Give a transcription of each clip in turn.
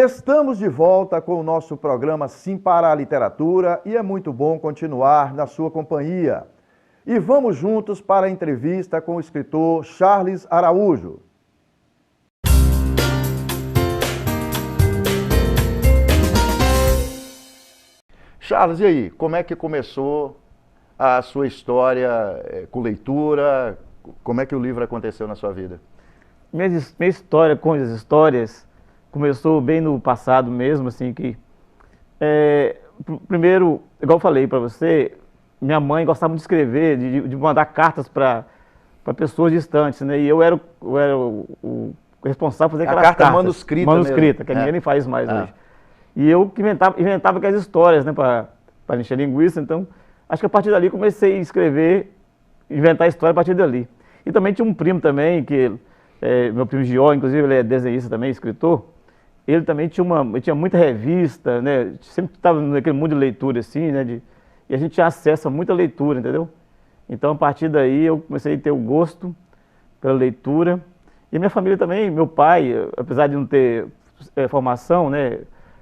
Estamos de volta com o nosso programa Sim para a Literatura e é muito bom continuar na sua companhia. E vamos juntos para a entrevista com o escritor Charles Araújo. Charles, e aí, como é que começou a sua história com leitura? Como é que o livro aconteceu na sua vida? Minha história com as histórias começou bem no passado mesmo, assim, que... primeiro, igual eu falei para você, minha mãe gostava muito de escrever, de mandar cartas para pessoas distantes, né? E eu era o responsável por fazer aquelas cartas. A carta manuscrita mesmo. Que ninguém faz mais hoje. E eu que inventava aquelas histórias, né, para encher linguiça. Então, acho que a partir dali comecei a escrever, inventar história a partir dali. E também tinha um primo também, meu primo Gió, inclusive ele é desenhista também, escritor. Ele também tinha muita revista, né, sempre estava naquele mundo de leitura assim, né, e a gente tinha acesso a muita leitura, entendeu? Então, a partir daí, eu comecei a ter o gosto pela leitura. E a minha família também, meu pai, apesar de não ter formação, né,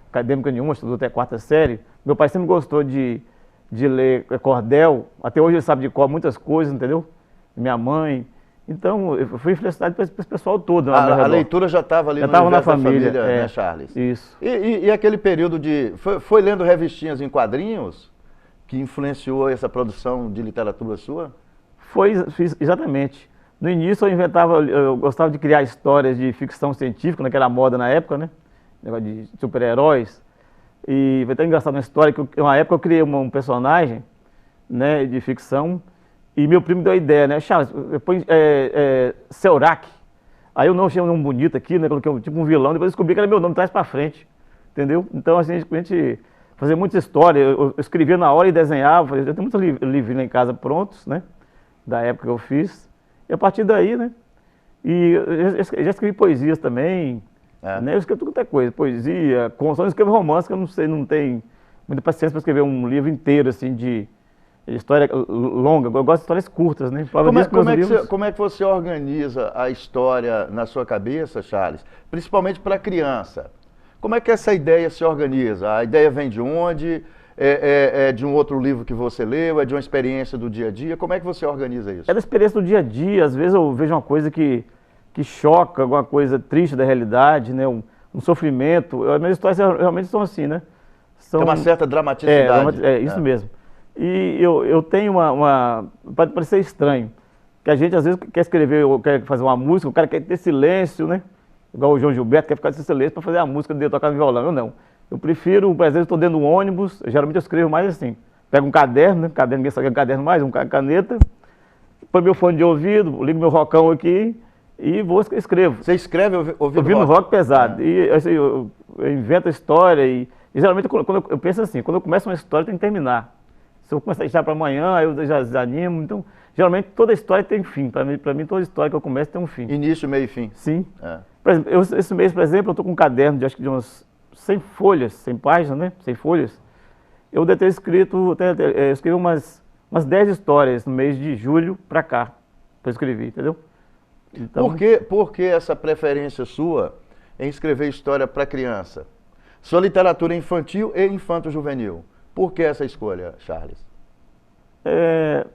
acadêmica nenhuma, estudou até a 4ª série, meu pai sempre gostou de ler cordel, até hoje ele sabe de cor muitas coisas, entendeu? Minha mãe. Então, eu fui influenciado para esse pessoal todo. A leitura já estava ali no universo da família, né, Charles? Isso. E aquele período de... Foi lendo revistinhas em quadrinhos que influenciou essa produção de literatura sua? Exatamente. No início eu gostava de criar histórias de ficção científica, naquela moda na época, né? Negócio de super-heróis. E foi até engraçado uma história que, uma época eu criei um personagem, né, de ficção, e meu primo deu a ideia, né, Charles, depois Seurak. Aí eu não achei um nome bonito aqui, né, coloquei tipo um vilão, depois descobri que era meu nome, traz pra frente, entendeu? Então assim, a gente fazia muita história, eu escrevia na hora e desenhava, eu tenho muitos livros lá em casa prontos, né, da época que eu fiz, e a partir daí, né, e eu já escrevi poesias também, né, eu escrevo tudo coisa, poesia, só não escrevo romance, que eu não sei, não tenho muita paciência para escrever um livro inteiro, assim, de história longa. Eu gosto de histórias curtas, né? Como é que você organiza a história na sua cabeça, Charles? Principalmente para criança. Como é que essa ideia se organiza? A ideia vem de onde? É de um outro livro que você leu? É de uma experiência do dia a dia? Como é que você organiza isso? É da experiência do dia a dia. Às vezes eu vejo uma coisa que choca, alguma coisa triste da realidade, né? Um sofrimento. As minhas histórias realmente são assim, né? Tem uma certa dramaticidade. Isso mesmo. E eu tenho pode parecer estranho, que a gente às vezes quer escrever, ou quer fazer uma música, o cara quer ter silêncio, né? Igual o João Gilberto, quer ficar sem silêncio para fazer a música dele, tocar no violão. Eu não. Eu prefiro, por exemplo, estou dentro do ônibus, geralmente eu escrevo mais assim. Pego um caderno, né? Caderno, ninguém sabe o que é um caderno mais, uma caneta, põe meu fone de ouvido, ligo meu rockão aqui e escrevo. Você escreve ouvindo rock pesado. E assim, eu invento a história e geralmente quando eu penso assim, quando eu começo uma história tem que terminar. Se eu começar a deixar para amanhã, eu já desanimo. Então, geralmente, toda história tem fim. Para mim, toda história que eu começo tem um fim. Início, meio e fim. Sim. Por exemplo, esse mês, por exemplo, eu estou com um caderno de acho que de umas 100 folhas, 100 páginas, né? 100 folhas. Eu devo ter escrito, eu escrevi umas 10 histórias no mês de julho para cá, que eu escrevi, entendeu? Então, por que essa preferência sua em escrever história para criança? Sua literatura é infantil e infanto-juvenil. Por que essa escolha, Charles?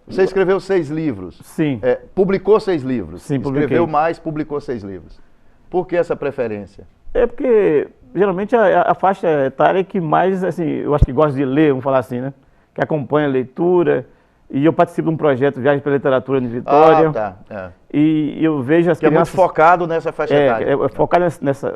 Você escreveu 6 livros. Sim. Publicou 6 livros. Sim, publiquei. Escreveu mais, publicou 6 livros. Por que essa preferência? É porque, geralmente, a faixa etária que mais, assim, eu acho que gosta de ler, vamos falar assim, né? Que acompanha a leitura. E eu participo de um projeto Viagem pela Literatura de Vitória. E eu vejo as crianças... é muito focado nessa faixa etária. É focado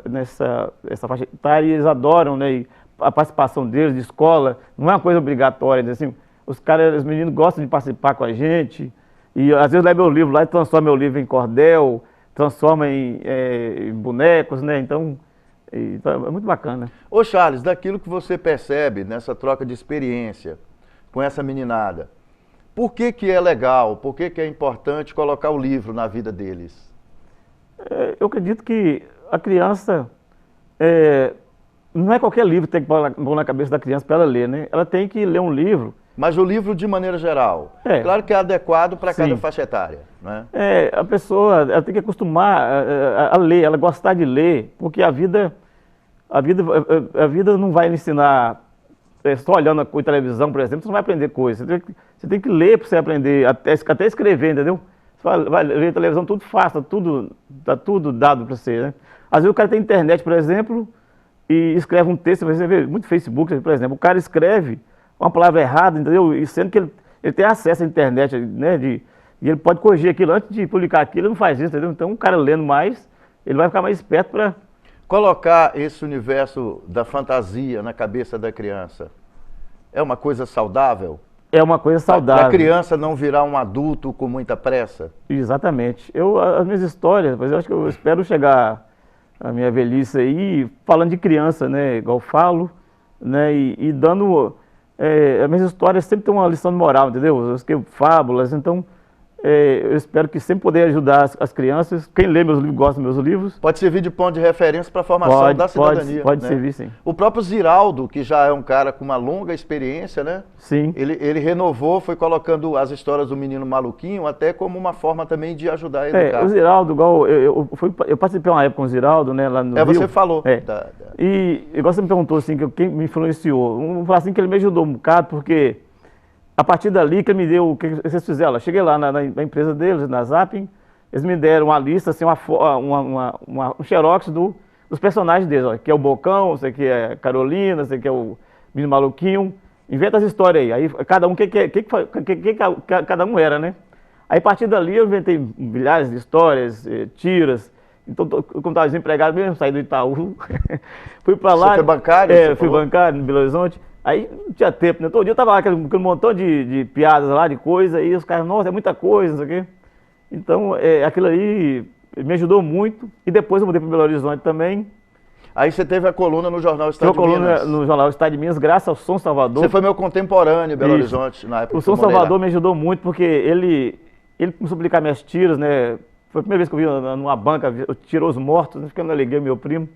nessa faixa etária e eles adoram, né? E a participação deles de escola não é uma coisa obrigatória, né? Assim, os meninos gostam de participar com a gente e às vezes leva meu livro lá e transforma meu livro em cordel, transforma em bonecos, né? Então é muito bacana. Ô Charles, daquilo que você percebe nessa troca de experiência com essa meninada, por que é legal, por que é importante colocar o livro na vida deles? Eu acredito que a criança... não é qualquer livro que tem que pôr na cabeça da criança para ela ler, né? Ela tem que ler um livro... Mas o livro de maneira geral, claro que é adequado para cada faixa etária, né? A pessoa ela tem que acostumar a ler, ela gostar de ler, porque a vida A vida não vai lhe ensinar, só olhando a televisão, por exemplo, você não vai aprender coisa. Você tem que ler para você aprender, até escrever, entendeu? Você vai ver a televisão, tudo fácil, tá tudo dado para você, né? Às vezes o cara tem internet, por exemplo, e escreve um texto, você vê muito Facebook, por exemplo, o cara escreve uma palavra errada, entendeu? E sendo que ele tem acesso à internet, né? E ele pode corrigir aquilo antes de publicar aquilo, ele não faz isso, entendeu? Então o cara lendo mais, ele vai ficar mais esperto para... Colocar esse universo da fantasia na cabeça da criança é uma coisa saudável? É uma coisa saudável. Para a criança não virar um adulto com muita pressa? Exatamente. As minhas histórias, mas eu acho que eu espero chegar à minha velhice aí falando de criança, né? Igual eu falo, né? E dando... as minhas histórias sempre tem uma lição de moral, entendeu? Eu escrevo fábulas, então... eu espero que sempre poder ajudar as crianças. Quem lê meus livros, gosta dos meus livros. Pode servir de ponto de referência para a formação da cidadania. Pode né? servir, sim. O próprio Ziraldo, que já é um cara com uma longa experiência, né? Sim. Ele renovou, foi colocando as histórias do menino maluquinho até como uma forma também de ajudar a educar. O Ziraldo, igual eu participei uma época com o Ziraldo, né? Lá no Rio. Você falou. E igual você me perguntou assim, quem me influenciou. Vamos falar assim que ele me ajudou um bocado, porque... A partir dali que ele me deu, o que vocês fizeram? Eu cheguei lá na empresa deles, na Zapping, eles me deram uma lista, assim, um xerox dos personagens deles, ó, que é o Bocão, esse aqui é Carolina, esse aqui é o Menino Maluquinho. Inventa as histórias aí. Aí cada um, cada um era, né? Aí a partir dali eu inventei milhares de histórias, tiras. Então, como estava desempregado mesmo, saí do Itaú, fui para lá. Você foi bancário? Fui bancário no Belo Horizonte. Aí não tinha tempo, né? Todo dia eu tava lá, aquele montão de piadas lá, de coisa, e os caras, nossa, é muita coisa, não sei o quê. Então, aquilo aí me ajudou muito. E depois eu mudei para Belo Horizonte também. Aí você teve a coluna no Jornal Estado de Minas. coluna no Jornal Estado de Minas, graças ao Som Salvador. Você foi meu contemporâneo em Belo Horizonte, na época. O Som Salvador me ajudou muito, porque ele começou a publicar minhas tiras, né? Foi a primeira vez que eu vi numa banca, tirou os mortos, né? Ficando alegria, meu primo.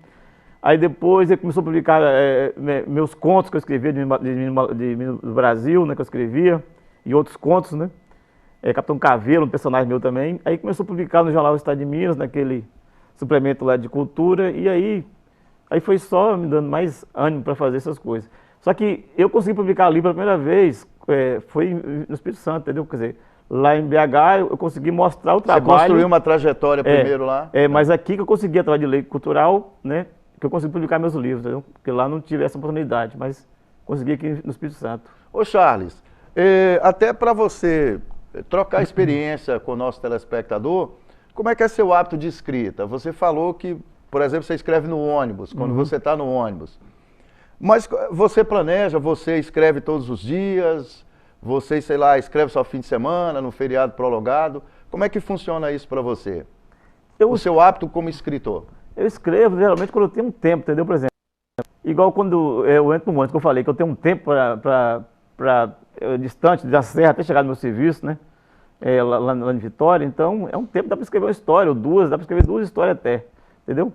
Aí depois ele começou a publicar meus contos que eu escrevia do Brasil, né, que eu escrevia, e outros contos, né? Capitão Cavelo, um personagem meu também. Aí começou a publicar no Jornal Estado de Minas, naquele suplemento lá de cultura, e aí foi só me dando mais ânimo para fazer essas coisas. Só que eu consegui publicar ali pela primeira vez, foi no Espírito Santo, entendeu? Quer dizer, lá em BH eu consegui mostrar o trabalho. Você construiu uma trajetória primeiro lá? Mas aqui que eu consegui, através de lei cultural, né? Que eu consegui publicar meus livros, entendeu? Porque lá não tive essa oportunidade, mas consegui aqui no Espírito Santo. Ô Charles, até para você trocar experiência com o nosso telespectador, como é que é seu hábito de escrita? Você falou que, por exemplo, você escreve no ônibus, quando você está no ônibus. Mas você planeja, você escreve todos os dias, você, sei lá, escreve só fim de semana, no feriado prolongado. Como é que funciona isso para você? O seu hábito como escritor? Eu escrevo geralmente quando eu tenho um tempo, entendeu? Por exemplo, igual quando eu entro no ônibus, que eu falei que eu tenho um tempo distante da serra até chegar no meu serviço, né? Lá em Vitória, então é um tempo, dá para escrever uma história, ou duas, dá para escrever 2 histórias até, entendeu?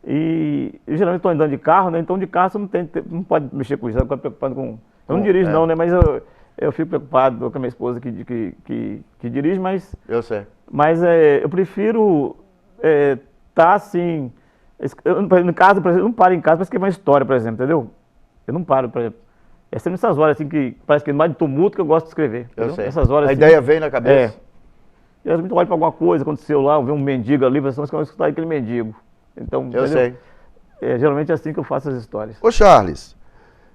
E eu geralmente estou andando de carro, né? Então de carro você não pode mexer com isso, eu fico preocupado com... Eu não dirijo não, né? Mas eu fico preocupado com a minha esposa que dirige, mas... Eu sei. Mas eu prefiro estar assim... No caso, por exemplo, eu não paro em casa para escrever uma história, por exemplo, entendeu? Eu não paro, por exemplo. É sempre nessas horas assim que parece que é mais de tumulto que eu gosto de escrever. Eu sei. Essas horas, a assim, ideia vem na cabeça? Eu olho para alguma coisa, aconteceu lá, eu vi um mendigo ali, mas eu vou escutar aquele mendigo. Então, eu sei. Geralmente é assim que eu faço as histórias. Ô Charles,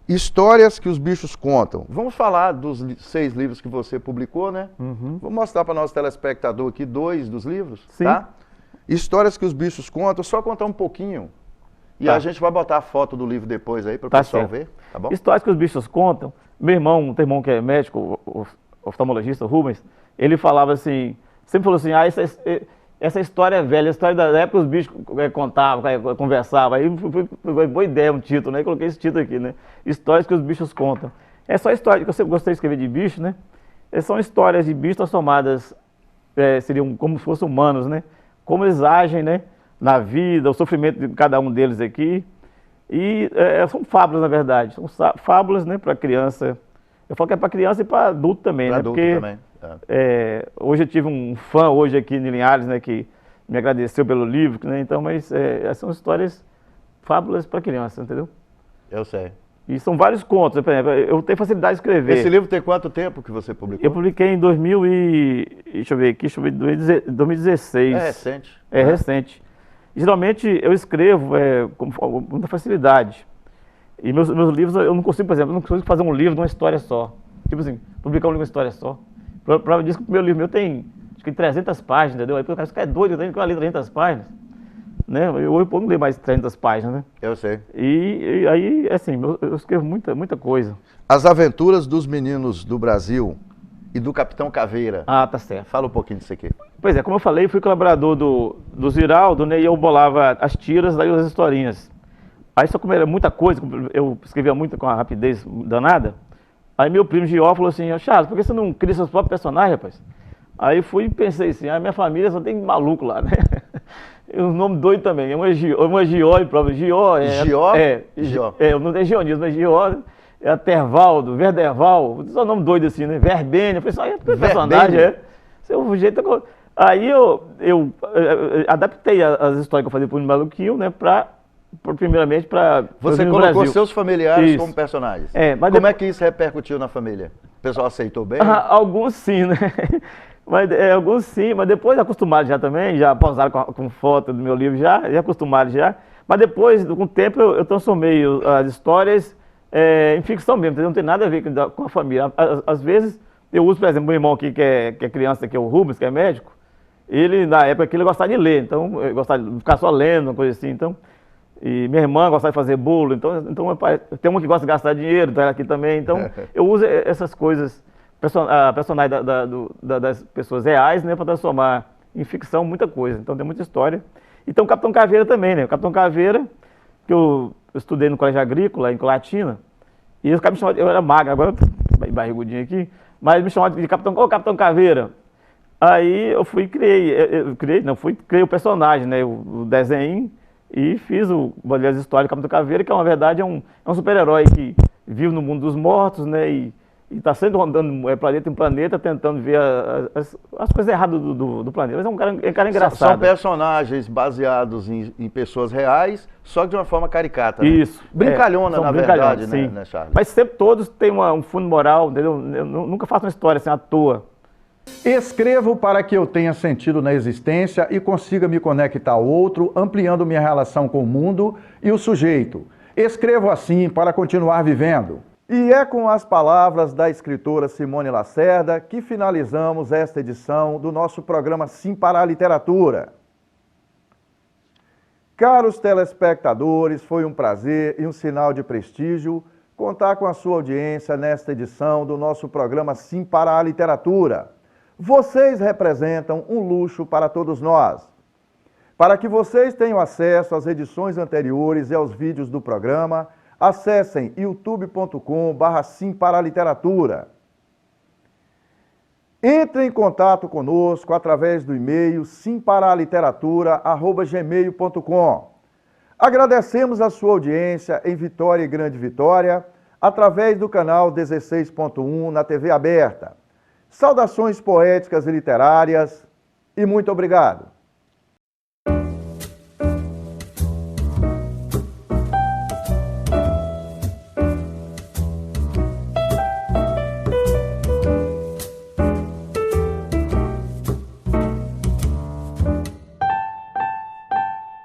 histórias que os bichos contam. Vamos falar dos 6 livros que você publicou, né? Vou mostrar para nosso telespectador aqui 2 dos livros, sim, tá? Histórias que os bichos contam, só contar um pouquinho. E a gente vai botar a foto do livro depois aí para o pessoal ver, tá bom? Histórias que os bichos contam. Meu irmão, tem irmão que é médico, oftalmologista, Rubens, ele falava assim, sempre falou assim, essa história é velha, a história da época os bichos contavam, conversavam. Aí foi boa ideia um título, né? Eu coloquei esse título aqui, né? Histórias que os bichos contam. É só história que eu sempre gostei de escrever de bicho, né? São histórias de bichos transformadas, seriam como se fossem humanos, né? Como eles agem, né, na vida, o sofrimento de cada um deles aqui. E são fábulas, na verdade. São fábulas, né, para criança. Eu falo que é para criança e para adulto também, pra né? Adulto porque também. hoje eu tive um fã hoje aqui em Linhares, né, que me agradeceu pelo livro, né? Então, mas são histórias fábulas para criança, entendeu? Eu sei. E são vários contos, por exemplo, eu tenho facilidade de escrever. Esse livro tem quanto tempo que você publicou? Eu publiquei em 2000 deixa eu ver aqui, 2016. É recente. É recente. Geralmente eu escrevo com muita facilidade. E meus livros, eu não consigo, por exemplo, eu não consigo fazer um livro de uma história só. Tipo assim, publicar um livro de uma história só. Prova disso que o primeiro livro meu tem, acho que 300 páginas, entendeu? Aí o cara é doido, eu tenho que ler 300 páginas. Né? Eu não leio mais 300 páginas, né? Eu sei. E aí, assim, eu escrevo muita coisa. As Aventuras dos Meninos do Brasil e do Capitão Caveira. Ah, tá certo. Fala um pouquinho disso aqui. Pois é, como eu falei, fui colaborador do Ziraldo, né? E eu bolava as tiras, daí as historinhas. Aí só como era muita coisa, eu escrevia muito com a rapidez danada. Aí meu primo Gió falou assim, Charles, por que você não cria seus próprios personagens, rapaz? Aí fui e pensei assim, a minha família só tem maluco lá, né? E os nomes doidos também, uma é Gió e próprio Gió. Gió? Gió. Não tem Gionismo, mas Gió é Atervaldo, Verderval, só nome doido assim, né? Verbênia, eu falei, só é personagem, seu jeito. Aí eu adaptei as histórias que eu fazia pro Maluquinho, né, primeiramente para Você colocou seus familiares como personagens. Mas como é que isso repercutiu na família? O pessoal aceitou bem? Alguns sim, né? Alguns sim, mas depois acostumaram já também, já posaram com foto do meu livro já acostumaram já. Mas depois, com o tempo, eu transformei as histórias em ficção mesmo, entendeu? Não tem nada a ver com a família. Às vezes, eu uso, por exemplo, meu irmão aqui, que é criança, que é o Rubens, que é médico, ele, na época que ele gostava de ler, então, eu gostava de ficar só lendo, uma coisa assim, então. E minha irmã gostava de fazer bolo, então meu pai, tem uma que gosta de gastar dinheiro, tá aqui também, então eu uso essas coisas, personagens das pessoas reais, né, para transformar em ficção muita coisa, então tem muita história. Então o Capitão Caveira também, né, o Capitão Caveira, que eu estudei no colégio agrícola, em Colatina, e os caras me chamavam, eu era magro, agora barrigudinho aqui, mas me chamavam de Capitão Caveira. Aí eu fui e criei o personagem, né, o desenho, e fiz as histórias do Capitão Caveira, que na verdade é um super-herói que vive no mundo dos mortos, né? E está sempre rondando planeta em planeta, tentando ver as coisas erradas do planeta. Mas é um cara engraçado. São personagens baseados em pessoas reais, só que de uma forma caricata, né? Isso. Brincalhona, na verdade, sim. Né, Charles? Mas sempre todos têm um fundo moral, entendeu? Eu nunca faço uma história assim à toa. Escrevo para que eu tenha sentido na existência e consiga me conectar ao outro, ampliando minha relação com o mundo e o sujeito. Escrevo assim para continuar vivendo. E é com as palavras da escritora Simone Lacerda que finalizamos esta edição do nosso programa Sim para a Literatura. Caros telespectadores, foi um prazer e um sinal de prestígio contar com a sua audiência nesta edição do nosso programa Sim para a Literatura. Vocês representam um luxo para todos nós. Para que vocês tenham acesso às edições anteriores e aos vídeos do programa, acessem youtube.com/simparaliteratura. Entre em contato conosco através do e-mail simparaliteratura@gmail.com. Agradecemos a sua audiência em Vitória e Grande Vitória, através do canal 16.1 na TV aberta. Saudações poéticas e literárias e muito obrigado.